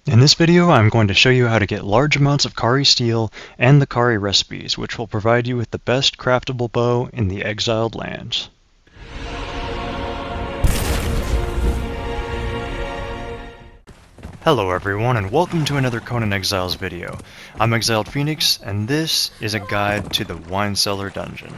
In this video, I'm going to show you how to get large amounts of Khari steel and the Khari recipes, which will provide you with the best craftable bow in the exiled lands. Hello everyone, and welcome to another Conan Exiles video. I'm Exiled Phoenix, and this is a guide to the Wine Cellar Dungeon.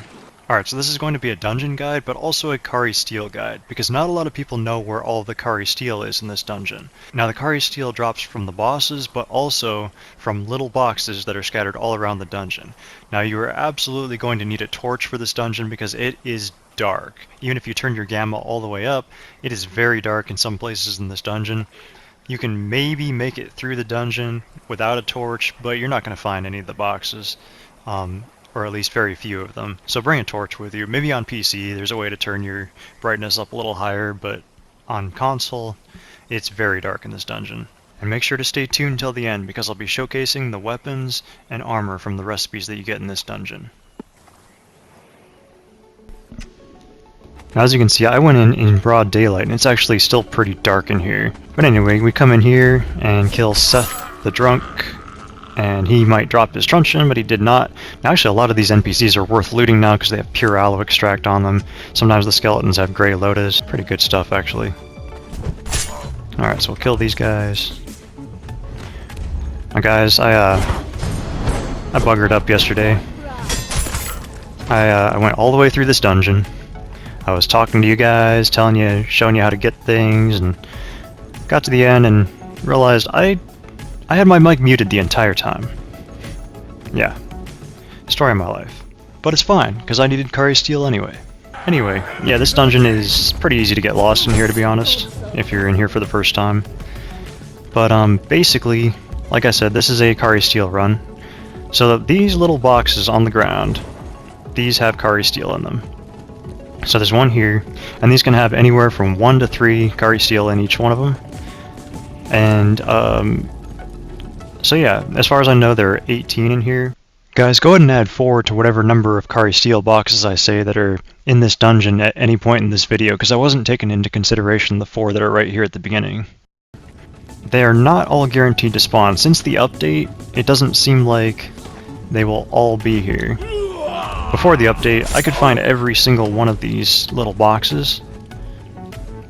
Alright, so this is going to be a dungeon guide, but also a Khari Steel guide, because not a lot of people know where all the Khari Steel is in this dungeon. Now, the Khari Steel drops from the bosses, but also from little boxes that are scattered all around the dungeon. Now, you are absolutely going to need a torch for this dungeon because it is dark. Even if you turn your gamma all the way up, it is very dark in some places in this dungeon. You can maybe make it through the dungeon without a torch, but you're not going to find any of the boxes. Or at least very few of them. So bring a torch with you. Maybe on PC there's a way to turn your brightness up a little higher, but on console it's very dark in this dungeon. And make sure to stay tuned till the end because I'll be showcasing the weapons and armor from the recipes that you get in this dungeon. Now, as you can see, I went in broad daylight and it's actually still pretty dark in here. But anyway, we come in here and kill Seth the Drunk. And he might drop his truncheon, but he did not. Now, actually, a lot of these NPCs are worth looting now because they have pure aloe extract on them. Sometimes the skeletons have gray lotus. Pretty good stuff, actually. Alright, so we'll kill these guys. Now, guys, I buggered up yesterday. I went all the way through this dungeon. I was talking to you guys, showing you how to get things, and got to the end and realized I had my mic muted the entire time. Yeah. Story of my life. But it's fine, because I needed Khari Steel anyway. Anyway, yeah, this dungeon is pretty easy to get lost in here, to be honest, if you're in here for the first time. But, basically, like I said, this is a Khari Steel run. So these little boxes on the ground, these have Khari Steel in them. So there's one here, and these can have anywhere from 1 to 3 Khari Steel in each one of them. And, so yeah, as far as I know, there are 18 in here. Guys, go ahead and add 4 to whatever number of Khari Steel boxes I say that are in this dungeon at any point in this video, because I wasn't taking into consideration the 4 that are right here at the beginning. They are not all guaranteed to spawn. Since the update, it doesn't seem like they will all be here. Before the update, I could find every single one of these little boxes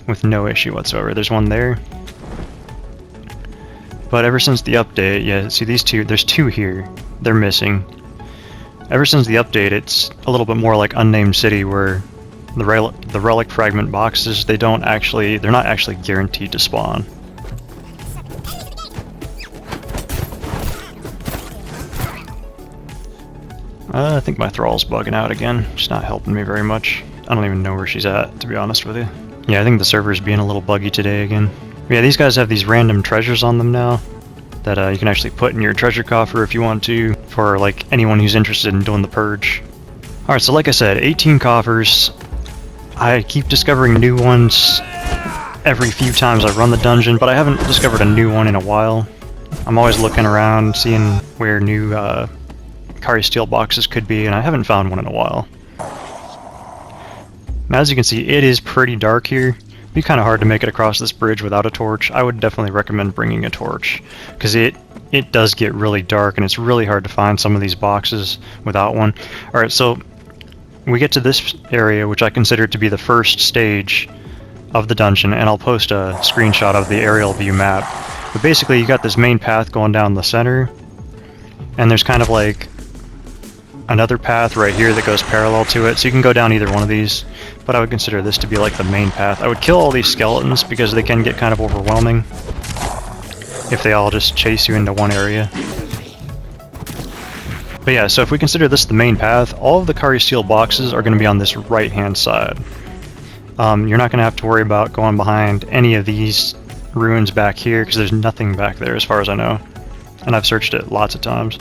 with no issue whatsoever. There's one there. But ever since the update, yeah, see these two, there's 2 here. They're missing. Ever since the update, it's a little bit more like Unnamed City, where the relic fragment boxes, they're not actually guaranteed to spawn. I think my thrall's bugging out again. She's not helping me very much. I don't even know where she's at, to be honest with you. Yeah, I think the server's being a little buggy today again. Yeah, these guys have these random treasures on them now that you can actually put in your treasure coffer if you want to, for like anyone who's interested in doing the purge. Alright, so like I said, 18 coffers. I keep discovering new ones every few times I run the dungeon, but I haven't discovered a new one in a while. I'm always looking around, seeing where new Khari Steel boxes could be, and I haven't found one in a while. Now, as you can see, it is pretty dark here. It'd be kind of hard to make it across this bridge without a torch. I would definitely recommend bringing a torch, because it does get really dark and it's really hard to find some of these boxes without one. Alright, so we get to this area, which I consider to be the first stage of the dungeon, and I'll post a screenshot of the aerial view map. But basically, you got this main path going down the center, and there's kind of like another path right here that goes parallel to it, so you can go down either one of these, but I would consider this to be like the main path. I would kill all these skeletons because they can get kind of overwhelming if they all just chase you into one area. But yeah, so if we consider this the main path, all of the Khari Steel boxes are going to be on this right hand side. You're not going to have to worry about going behind any of these ruins back here because there's nothing back there as far as I know, and I've searched it lots of times.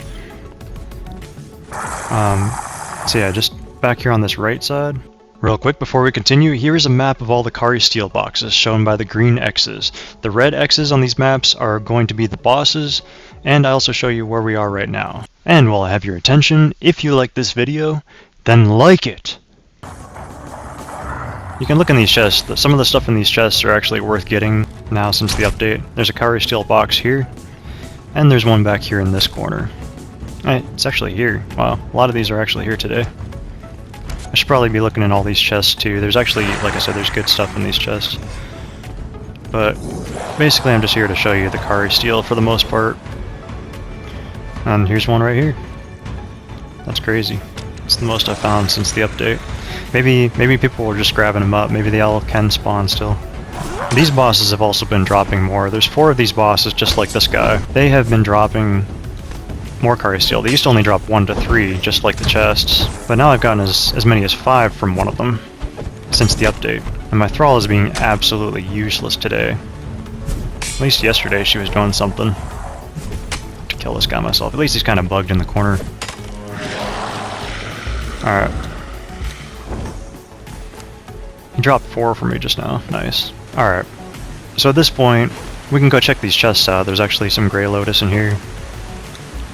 So yeah, just back here on this right side. Real quick before we continue, here is a map of all the Khari Steel boxes shown by the green X's. The red X's on these maps are going to be the bosses, and I also show you where we are right now. And while I have your attention, if you like this video, then like it! You can look in these chests. Some of the stuff in these chests are actually worth getting now since the update. There's a Khari Steel box here. And there's one back here in this corner. It's actually here. Wow, a lot of these are actually here today. I should probably be looking in all these chests too. There's actually, like I said, there's good stuff in these chests. But basically I'm just here to show you the Khari Steel for the most part. And here's one right here. That's crazy. It's the most I've found since the update. Maybe people were just grabbing them up. Maybe they all can spawn still. These bosses have also been dropping more. There's 4 of these bosses just like this guy. They have been dropping more Khari Steel. They used to only drop 1 to 3, just like the chests. But now I've gotten as many as 5 from one of them since the update. And my Thrall is being absolutely useless today. At least yesterday she was doing something. To kill this guy myself. At least he's kind of bugged in the corner. Alright. He dropped 4 for me just now. Nice. Alright. So at this point, we can go check these chests out. There's actually some Grey Lotus in here.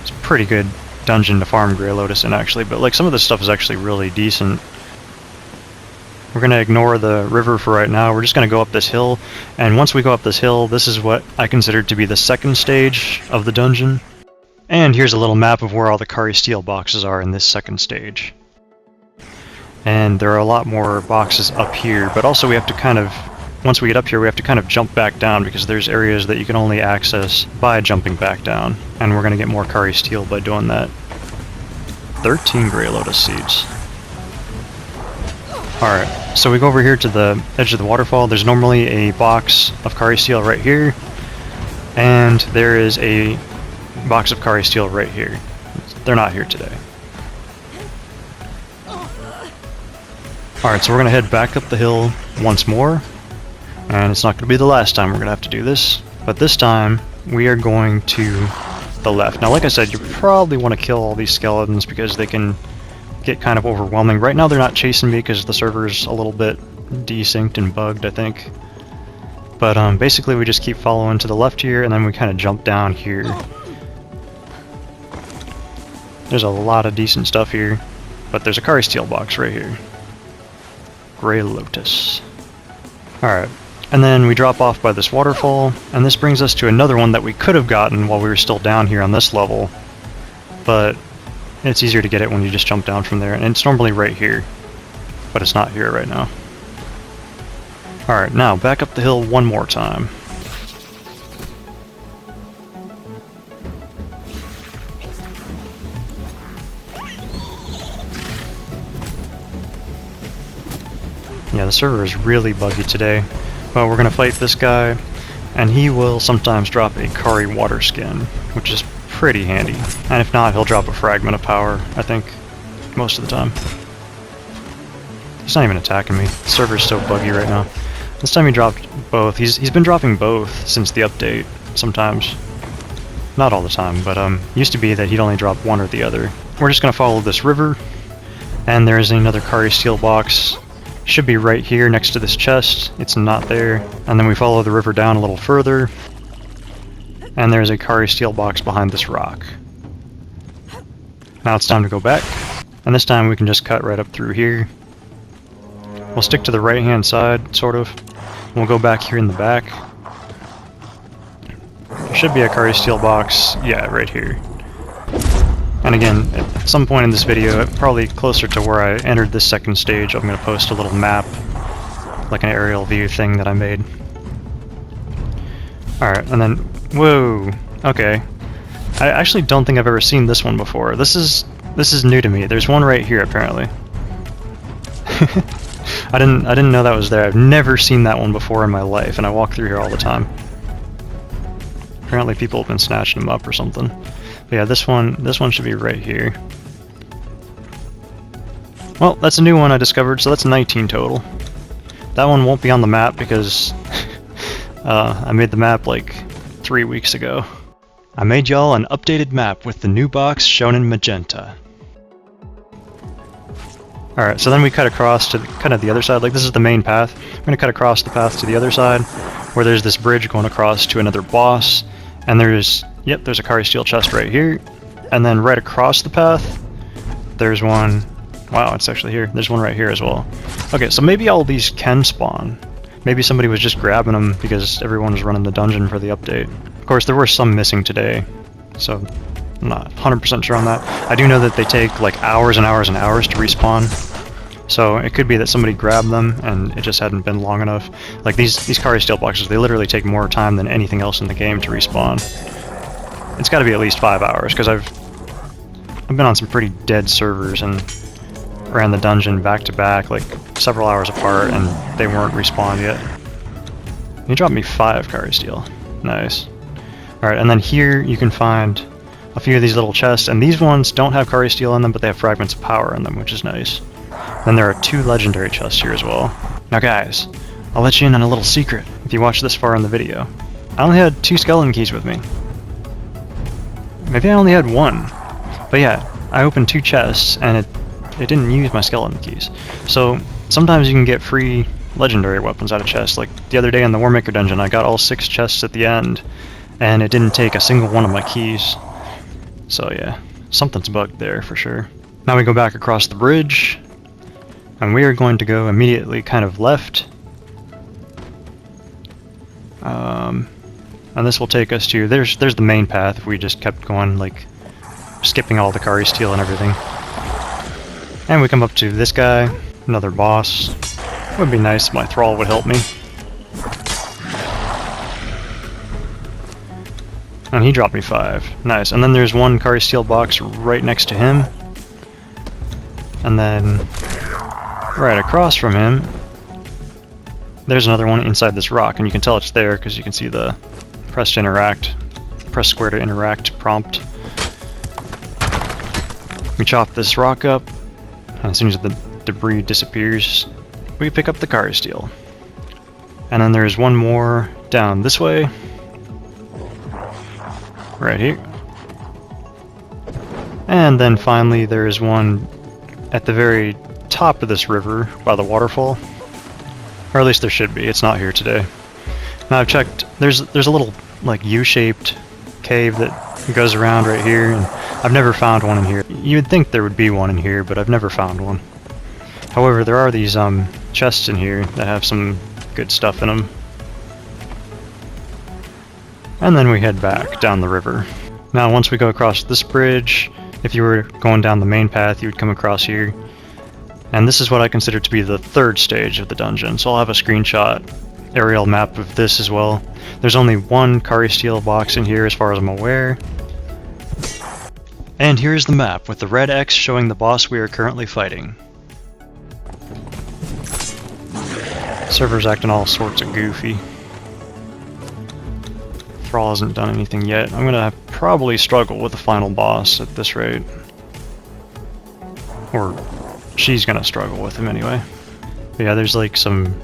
It's a pretty good dungeon to farm Grey Lotus in, actually, but like some of this stuff is actually really decent. We're going to ignore the river for right now. We're just going to go up this hill, and once we go up this hill, this is what I consider to be the second stage of the dungeon. And here's a little map of where all the Khari Steel boxes are in this second stage. And there are a lot more boxes up here, but also we have to kind of, once we get up here, we have to kind of jump back down because there's areas that you can only access by jumping back down. And we're going to get more Khari Steel by doing that. 13 Grey Lotus seeds. Alright, so we go over here to the edge of the waterfall. There's normally a box of Khari Steel right here. And there is a box of Khari Steel right here. They're not here today. Alright, so we're going to head back up the hill once more, and it's not going to be the last time we're going to have to do this, but this time we are going to the left. Now, like I said, you probably want to kill all these skeletons because they can get kind of overwhelming. Right now they're not chasing me because the server's a little bit desynced and bugged, I think. But basically we just keep following to the left here, and then we kind of jump down here. There's a lot of decent stuff here, but there's a Khari Steel box right here. Grey Lotus. Alright, and then we drop off by this waterfall, and this brings us to another one that we could have gotten while we were still down here on this level, but it's easier to get it when you just jump down from there, and it's normally right here, but it's not here right now. Alright, now back up the hill one more time. Yeah, the server is really buggy today. But we're going to fight this guy, and he will sometimes drop a Khari water skin, which is pretty handy. And if not, he'll drop a fragment of power, I think, most of the time. He's not even attacking me. The server's so buggy right now. This time he dropped both. He's been dropping both since the update, sometimes. Not all the time, but used to be that he'd only drop one or the other. We're just going to follow this river, and there's another Khari Steel box. Should be right here next to this chest. It's not there. And then we follow the river down a little further, and there's a Khari Steel box behind this rock. Now it's time to go back, and this time we can just cut right up through here. We'll stick to the right hand side, sort of. We'll go back here in the back. There should be a Khari Steel box, yeah, right here. And again, at some point in this video, probably closer to where I entered this second stage, I'm going to post a little map, like an aerial view thing that I made. Alright, and then, whoa, okay. I actually don't think I've ever seen this one before. This is new to me. There's one right here, apparently. I didn't know that was there. I've never seen that one before in my life, and I walk through here all the time. Apparently people have been snatching them up or something. But yeah, this one should be right here. Well, that's a new one I discovered, so that's 19 total. That one won't be on the map because I made the map like 3 weeks ago. I made y'all an updated map with the new box shown in magenta. Alright, so then we cut across to kind of the other side, like this is the main path. We're going to cut across the path to the other side, where there's this bridge going across to another boss, and there's a Khari Steel chest right here, and then right across the path, there's one, wow, it's actually here, there's one right here as well. Okay, so maybe all these can spawn. Maybe somebody was just grabbing them because everyone was running the dungeon for the update. Of course, there were some missing today, so I'm not 100% sure on that. I do know that they take like hours and hours and hours to respawn, so it could be that somebody grabbed them and it just hadn't been long enough. Like these Khari Steel boxes, they literally take more time than anything else in the game to respawn. It's got to be at least 5 hours, because I've been on some pretty dead servers and ran the dungeon back to back, like several hours apart, and they weren't respawned yet. He dropped me 5 Khari Steel. Nice. Alright, and then here you can find a few of these little chests, and these ones don't have Khari Steel in them, but they have Fragments of Power in them, which is nice. Then there are 2 legendary chests here as well. Now guys, I'll let you in on a little secret if you watch this far in the video. I only had 2 skeleton keys with me. Maybe I only had 1. But yeah, I opened 2 chests, and it didn't use my skeleton keys. So sometimes you can get free legendary weapons out of chests. Like the other day in the Warmaker dungeon, I got all 6 chests at the end, and it didn't take a single one of my keys. So yeah, something's bugged there for sure. Now we go back across the bridge, and we are going to go immediately kind of left. And this will take us to, there's the main path if we just kept going, like skipping all the Khari Steel and everything. And we come up to this guy, another boss. It would be nice if my thrall would help me. And he dropped me 5. Nice. And then there's one Khari Steel box right next to him. And then right across from him, there's another one inside this rock. And you can tell it's there because you can see the press to interact, press square to interact prompt. We chop this rock up, and as soon as the debris disappears, we pick up the Khari Steel. And then there's one more down this way, right here. And then finally there is one at the very top of this river by the waterfall. Or at least there should be, it's not here today. Now I've checked, there's a little like U-shaped cave that goes around right here, and I've never found one in here. You would think there would be one in here, but I've never found one. However, there are these chests in here that have some good stuff in them. And then we head back down the river. Now once we go across this bridge, if you were going down the main path, you would come across here. And this is what I consider to be the 3rd stage of the dungeon, so I'll have a screenshot aerial map of this as well. There's only 1 Khari Steel box in here as far as I'm aware. And here's the map with the red X showing the boss we are currently fighting. Server's acting all sorts of goofy. Thrall hasn't done anything yet. I'm gonna probably struggle with the final boss at this rate. Or she's gonna struggle with him anyway. But yeah, there's like some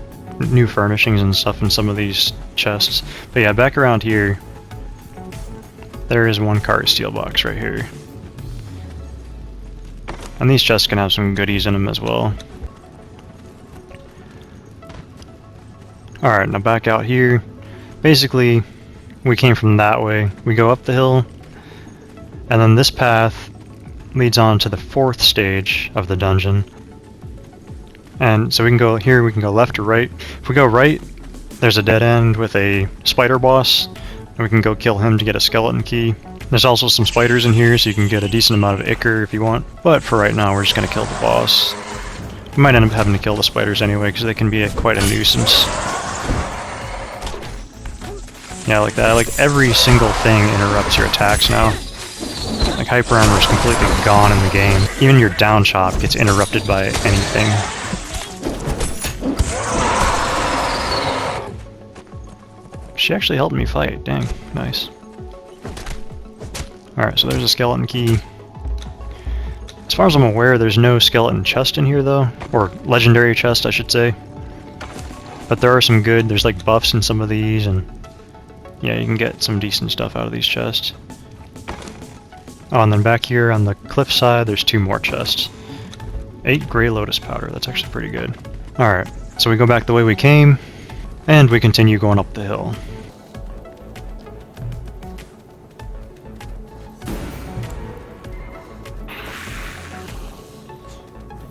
new furnishings and stuff in some of these chests. But yeah, back around here, there is 1 Khari Steel box right here. And these chests can have some goodies in them as well. Alright, now back out here. Basically, we came from that way. We go up the hill, and then this path leads on to the 4th stage of the dungeon. And so we can go here, we can go left or right. If we go right, there's a dead end with a spider boss, and we can go kill him to get a skeleton key. There's also some spiders in here, so you can get a decent amount of ichor if you want. But for right now, we're just going to kill the boss. We might end up having to kill the spiders anyway, because they can be quite a nuisance. Yeah, like that. Like every single thing interrupts your attacks now. Like hyper armor is completely gone in the game. Even your down chop gets interrupted by anything. She actually helped me fight. Dang, nice. Alright, so there's a skeleton key. As far as I'm aware, there's no skeleton chest in here though. Or legendary chest, I should say. But there are some good, there's like buffs in some of these, and yeah, you can get some decent stuff out of these chests. Oh, and then back here on the cliff side, there's 2 more chests. 8 Grey Lotus powder, that's actually pretty good. Alright, so we go back the way we came, and we continue going up the hill.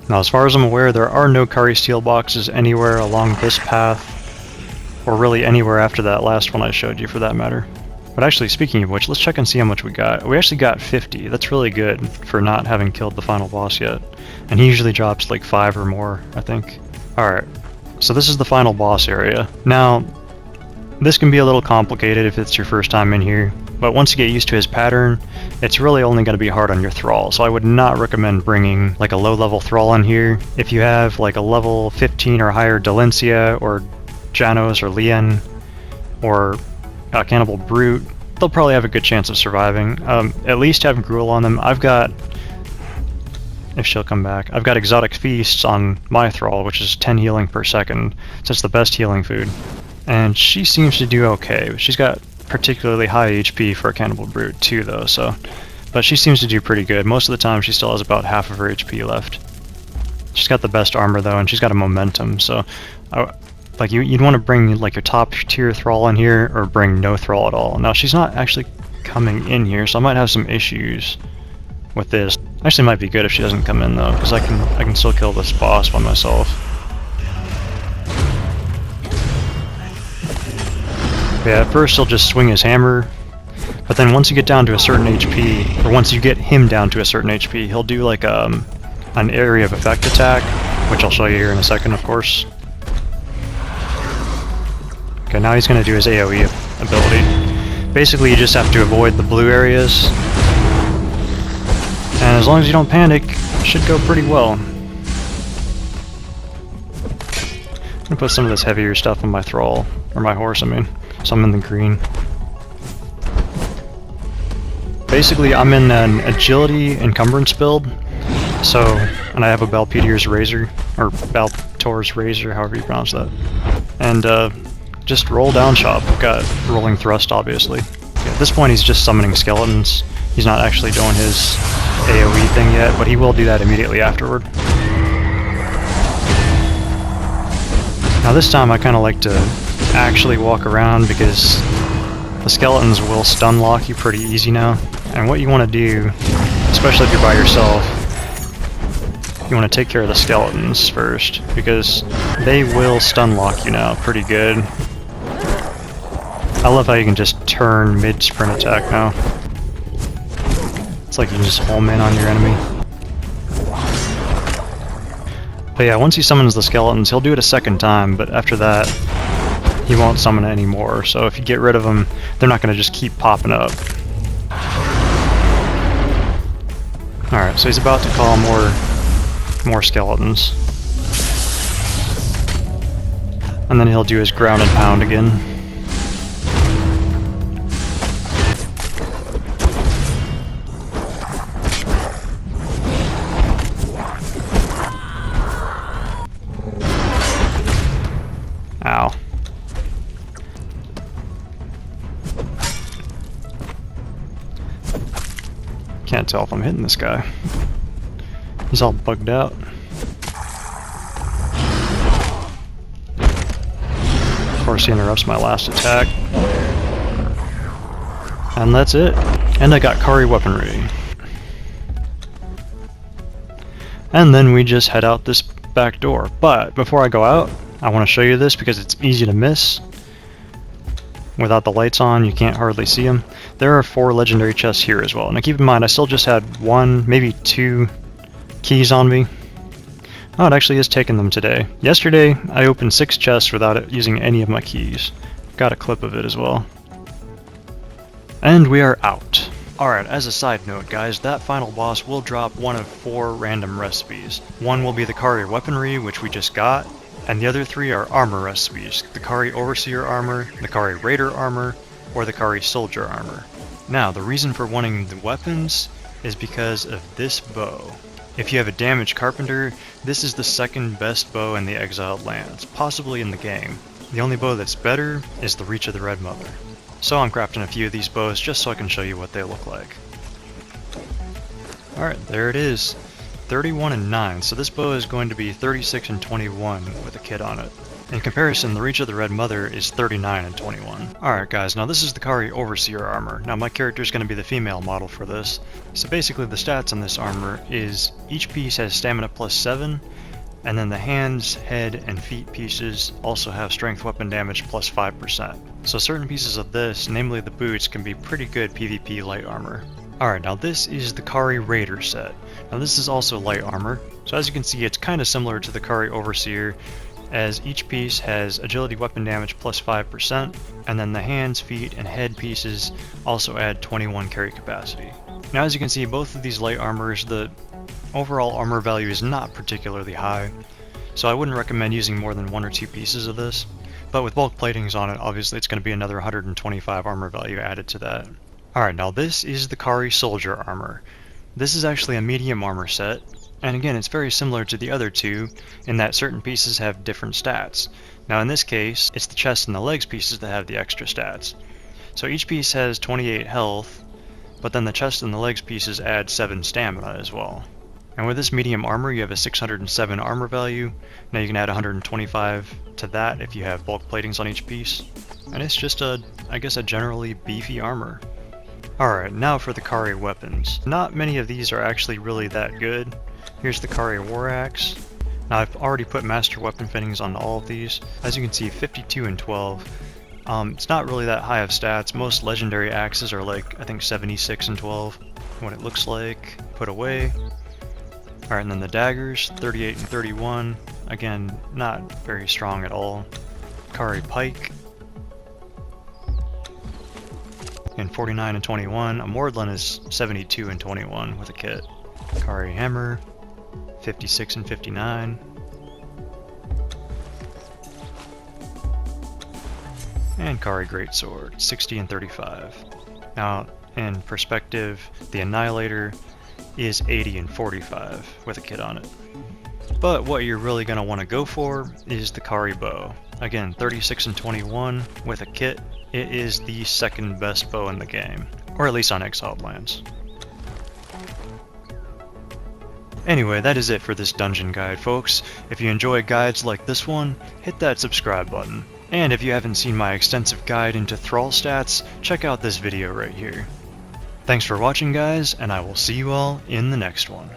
Now, as far as I'm aware, there are no Khari Steel boxes anywhere along this path, or really anywhere after that last one I showed you for that matter. But But actually, speaking of which, let's check and see how much we got. We actually got 50. That's really good for not having killed the final boss yet. And he usually drops like 5 or more, I think. Alright, so this is the final boss area. Now, this can be a little complicated if it's your first time in here, but once you get used to his pattern, it's really only going to be hard on your thrall, so I would not recommend bringing like a low-level thrall in here. If you have like a level 15 or higher Delencia, or Janos, or Lien, or Cannibal Brute, they'll probably have a good chance of surviving. At least have Gruel on them. I've got, if she'll come back, I've got Exotic Feasts on my thrall, which is 10 healing per second, so it's the best healing food. And she seems to do okay. She's got particularly high HP for a Cannibal Brute too, though, so... But she seems to do pretty good. Most of the time she still has about half of her HP left. She's got the best armor, though, and she's got a momentum, so... like, you'd want to bring, like, your top tier thrall in here, or bring no thrall at all. Now, she's not actually coming in here, so I might have some issues with this. Actually, it might be good if she doesn't come in, though, because I can still kill this boss by myself. Yeah, at first he'll just swing his hammer, but then once you get down to a certain HP, or once you get him down to a certain HP, he'll do like an area of effect attack, which I'll show you here in a second, of course. Okay, now he's going to do his AoE ability. Basically, you just have to avoid the blue areas, and as long as you don't panic, it should go pretty well. I'm going to put some of this heavier stuff on my thrall, or my horse, I mean. So I'm in the green. Basically, I'm in an agility encumbrance build. So, and I have a Balpetier's Razor, or Baltor's Razor, however you pronounce that. And just roll down chop. I've got rolling thrust, obviously. At this point, he's just summoning skeletons. He's not actually doing his AoE thing yet, but he will do that immediately afterward. Now this time, I kind of like to actually walk around because the skeletons will stun lock you pretty easy now. And what you want to do, especially if you're by yourself, you want to take care of the skeletons first, because they will stun lock you now pretty good. I love how you can just turn mid-sprint attack now. It's like you can just home in on your enemy. But yeah, once he summons the skeletons, he'll do it a second time, but after that, he won't summon it anymore, so if you get rid of them, they're not going to just keep popping up. Alright, so he's about to call more skeletons. And then he'll do his ground and pound again. Ow. Can't tell if I'm hitting this guy. He's all bugged out. Of course, he interrupts my last attack. And that's it. And I got Khari weaponry. And then we just head out this back door. But before I go out, I want to show you this because it's easy to miss. Without the lights on, you can't hardly see them. There are 4 legendary chests here as well. Now keep in mind, I still just had 1, maybe 2 keys on me. Oh, it actually is taking them today. Yesterday, I opened 6 chests without it using any of my keys. Got a clip of it as well. And we are out. Alright, as a side note, guys, that final boss will drop one of 4 random recipes. One will be the Khari weaponry, which we just got, and the other 3 are armor recipes: the Khari Overseer armor, the Khari Raider armor, or the Khari Soldier armor. Now, the reason for wanting the weapons is because of this bow. If you have a damaged carpenter, this is the second best bow in the Exiled lands, possibly in the game. The only bow that's better is the Reach of the Red Mother. So I'm crafting a few of these bows just so I can show you what they look like. Alright, there it is. 31 and 9, so this bow is going to be 36 and 21 with a kit on it. In comparison, the Reach of the Red Mother is 39 and 21. Alright guys, now this is the Khari Overseer armor. Now my character is going to be the female model for this. So basically the stats on this armor is each piece has stamina plus 7, And then the hands, head, and feet pieces also have strength weapon damage plus 5%. So certain pieces of this, namely the boots, can be pretty good PvP light armor. Alright, now this is the Khari Raider set. Now this is also light armor, so as you can see it's kind of similar to the Khari Overseer, as each piece has agility weapon damage plus 5%, and then the hands, feet, and head pieces also add 21 carry capacity. Now as you can see, both of these light armors, the overall armor value is not particularly high, so I wouldn't recommend using more than 1 or 2 pieces of this, but with bulk platings on it, obviously it's going to be another 125 armor value added to that. Alright, now this is the Khari Soldier Armor. This is actually a medium armor set, and again it's very similar to the other two in that certain pieces have different stats. Now in this case, it's the chest and the legs pieces that have the extra stats. So each piece has 28 health, but then the chest and the legs pieces add 7 stamina as well. And with this medium armor, you have a 607 armor value. Now you can add 125 to that if you have bulk platings on each piece. And it's just I guess a generally beefy armor. Alright, now for the Khari Weapons. Not many of these are actually really that good. Here's the Khari War Axe. Now I've already put master weapon fittings on all of these. As you can see, 52 and 12. It's not really that high of stats. Most legendary axes are like, I think 76 and 12. What it looks like, put away. Alright, and then the daggers, 38 and 31. Again, not very strong at all. Khari Pike. And 49 and 21. A Mordlin is 72 and 21 with a kit. Khari Hammer, 56 and 59. And Khari Greatsword, 60 and 35. Now, in perspective, the Annihilator is 80 and 45 with a kit on it. But what you're really going to want to go for is the Khari Bow. Again, 36 and 21 with a kit. It is the second best bow in the game, or at least on Exiled lands. Anyway, that is it for this dungeon guide, folks. If you enjoy guides like this one, hit that subscribe button. And if you haven't seen my extensive guide into Thrall stats, check out this video right here. Thanks for watching, guys, and I will see you all in the next one.